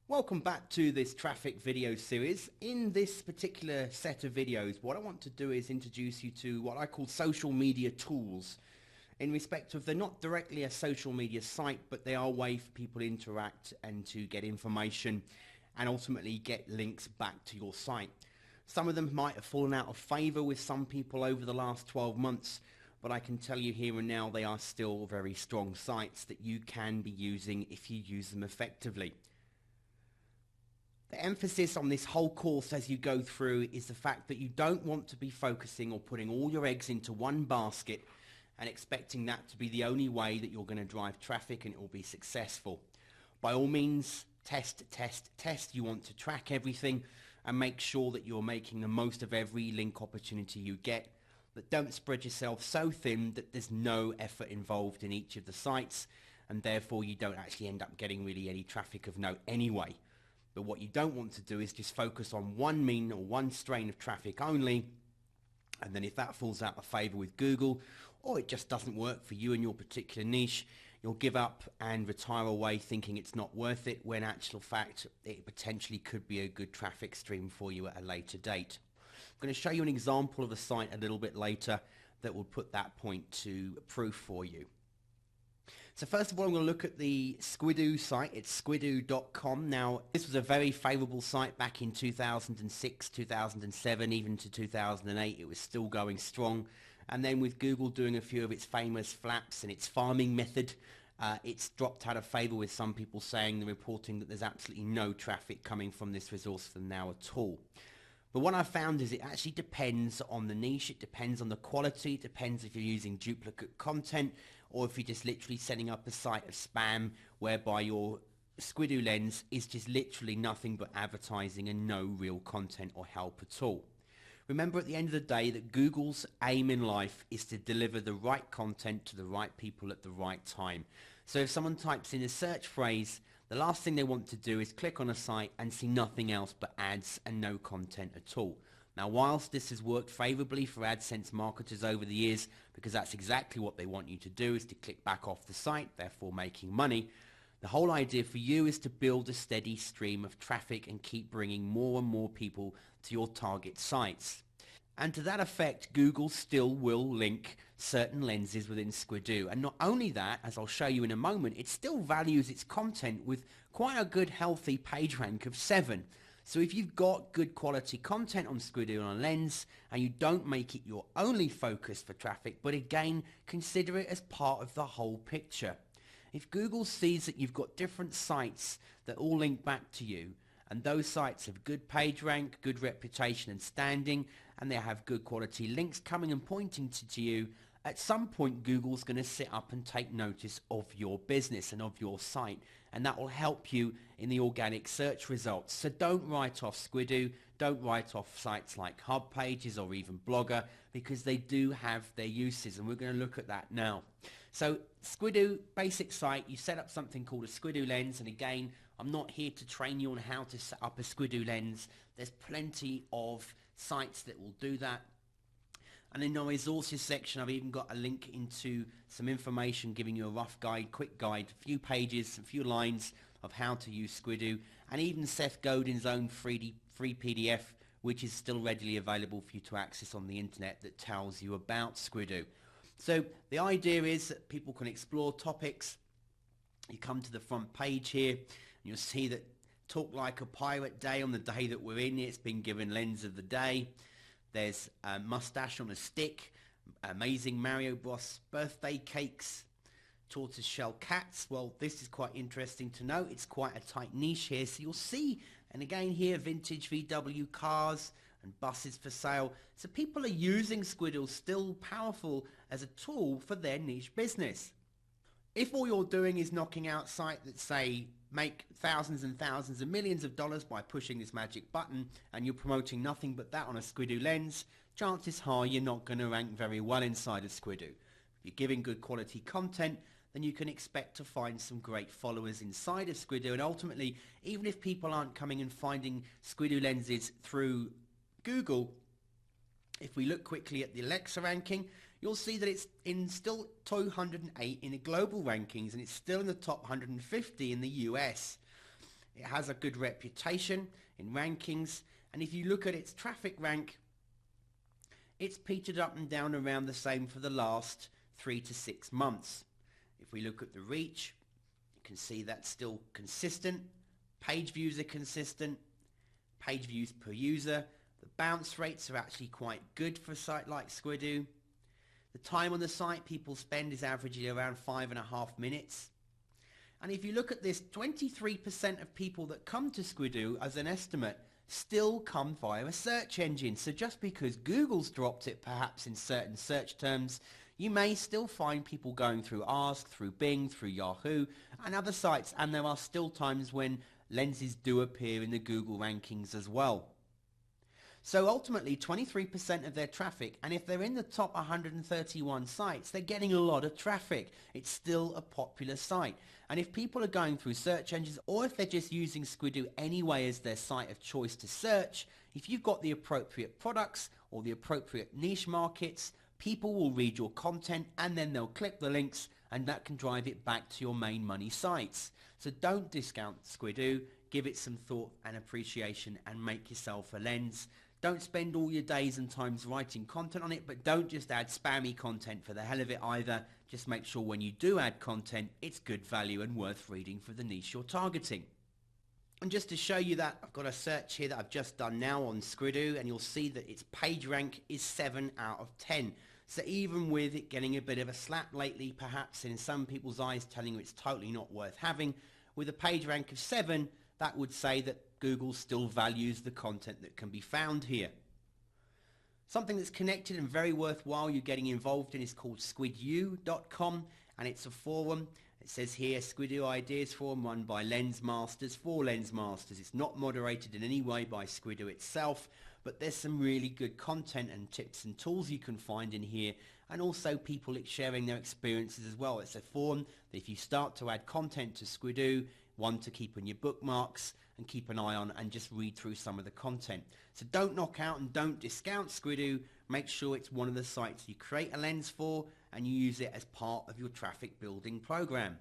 Welcome back to this traffic video series. In this particular set of videos, what I want to do is introduce you to what I call social media tools in respect of they're not directly a social media site, but they are a way for people to interact and to get information and ultimately get links back to your site. Some of them might have fallen out of favor with some people over the last 12 months, but I can tell you here and now they are still very strong sites that you can be using if you use them effectively. The emphasis on this whole course as you go through is the fact that you don't want to be focusing or putting all your eggs into one basket and expecting that to be the only way that you're going to drive traffic and it will be successful. By all means, test, test, test. You want to track everything and make sure that you're making the most of every link opportunity you get, but don't spread yourself so thin that there's no effort involved in each of the sites and therefore you don't actually end up getting really any traffic of note anyway. But what you don't want to do is just focus on one mean or one strain of traffic only, and then if that falls out of favor with Google or it just doesn't work for you and your particular niche, you'll give up and retire away thinking it's not worth it, when actual fact it potentially could be a good traffic stream for you at a later date. I'm going to show you an example of a site a little bit later that will put that point to proof for you. So first of all, I'm going to look at the Squidoo site. It's squidoo.com. Now, this was a very favorable site back in 2006, 2007, even to 2008. It was still going strong. And then with Google doing a few of its famous flaps and its farming method, it's dropped out of favor with some people saying and reporting that there's absolutely no traffic coming from this resource for them now at all. But what I found is it actually depends on the niche, it depends on the quality, it depends if you're using duplicate content or if you're just literally setting up a site of spam whereby your Squidoo lens is just literally nothing but advertising and no real content or help at all. Remember at the end of the day that Google's aim in life is to deliver the right content to the right people at the right time. So if someone types in a search phrase, the last thing they want to do is click on a site and see nothing else but ads and no content at all. Now, whilst this has worked favorably for AdSense marketers over the years, because that's exactly what they want you to do, is to click back off the site, therefore making money, the whole idea for you is to build a steady stream of traffic and keep bringing more and more people to your target sites. And to that effect, Google still will link certain lenses within Squidoo. And not only that, as I'll show you in a moment, it still values its content with quite a good healthy page rank of 7. So if you've got good quality content on Squidoo on a lens and you don't make it your only focus for traffic, but again, consider it as part of the whole picture. If Google sees that you've got different sites that all link back to you, and those sites have good page rank, good reputation and standing, and they have good quality links coming and pointing to you, at some point Google's going to sit up and take notice of your business and of your site, and that will help you in the organic search results. So don't write off Squidoo, don't write off sites like Hub Pages or even Blogger, because they do have their uses, and we're going to look at that now. So Squidoo, basic site, you set up something called a Squidoo lens, and again, I'm not here to train you on how to set up a Squidoo lens. There's plenty of sites that will do that. And in the resources section, I've even got a link into some information giving you a rough guide, quick guide, a few pages, a few lines of how to use Squidoo, and even Seth Godin's own free PDF, which is still readily available for you to access on the internet, that tells you about Squidoo. So the idea is that people can explore topics. You come to the front page here, and you'll see that Talk Like a Pirate Day on the day that we're in. It's been given Lens of the Day. There's a mustache on a stick, amazing Mario Bros birthday cakes, tortoiseshell cats. Well, this is quite interesting to know. It's quite a tight niche here. So you'll see, and again here, vintage VW cars and buses for sale. So people are using Squidoo still powerful as a tool for their niche business. If all you're doing is knocking out sites that say make thousands and thousands and millions of dollars by pushing this magic button, and you're promoting nothing but that on a Squidoo lens, chances are you're not going to rank very well inside of Squidoo. If you're giving good quality content, then you can expect to find some great followers inside of Squidoo, and ultimately, even if people aren't coming and finding Squidoo lenses through Google, if we look quickly at the Alexa ranking, you'll see that it's in still 208 in the global rankings, and it's still in the top 150 in the US. It has a good reputation in rankings, and if you look at its traffic rank, it's petered up and down around the same for the last 3 to 6 months. If we look at the reach, you can see that's still consistent. Page views are consistent. Page views per user. The bounce rates are actually quite good for a site like Squidoo. The time on the site people spend is averaging around 5.5 minutes. And if you look at this, 23% of people that come to Squidoo as an estimate still come via a search engine. So just because Google's dropped it perhaps in certain search terms, you may still find people going through Ask, through Bing, through Yahoo and other sites, and there are still times when lenses do appear in the Google rankings as well. So ultimately 23% of their traffic, and if they're in the top 131 sites, they're getting a lot of traffic. It's still a popular site. And if people are going through search engines, or if they're just using Squidoo anyway as their site of choice to search, if you've got the appropriate products or the appropriate niche markets, people will read your content and then they'll click the links, and that can drive it back to your main money sites. So don't discount Squidoo, give it some thought and appreciation and make yourself a lens. Don't spend all your days and times writing content on it, but don't just add spammy content for the hell of it either. Just make sure when you do add content, it's good value and worth reading for the niche you're targeting. And just to show you that, I've got a search here that I've just done now on Squidoo, and you'll see that its page rank is 7 out of 10. So even with it getting a bit of a slap lately, perhaps in some people's eyes telling you it's totally not worth having, with a page rank of 7, that would say that Google still values the content that can be found here. Something that's connected and very worthwhile you're getting involved in is called squidu.com, and it's a forum. It says here, Squidoo Ideas Forum run by Lens Masters for Lens Masters. It's not moderated in any way by Squidoo itself, but there's some really good content and tips and tools you can find in here, and also people sharing their experiences as well. It's a forum that if you start to add content to Squidoo, one to keep on your bookmarks and keep an eye on and just read through some of the content. So don't knock out and don't discount Squidoo. Make sure it's one of the sites you create a lens for and you use it as part of your traffic building program.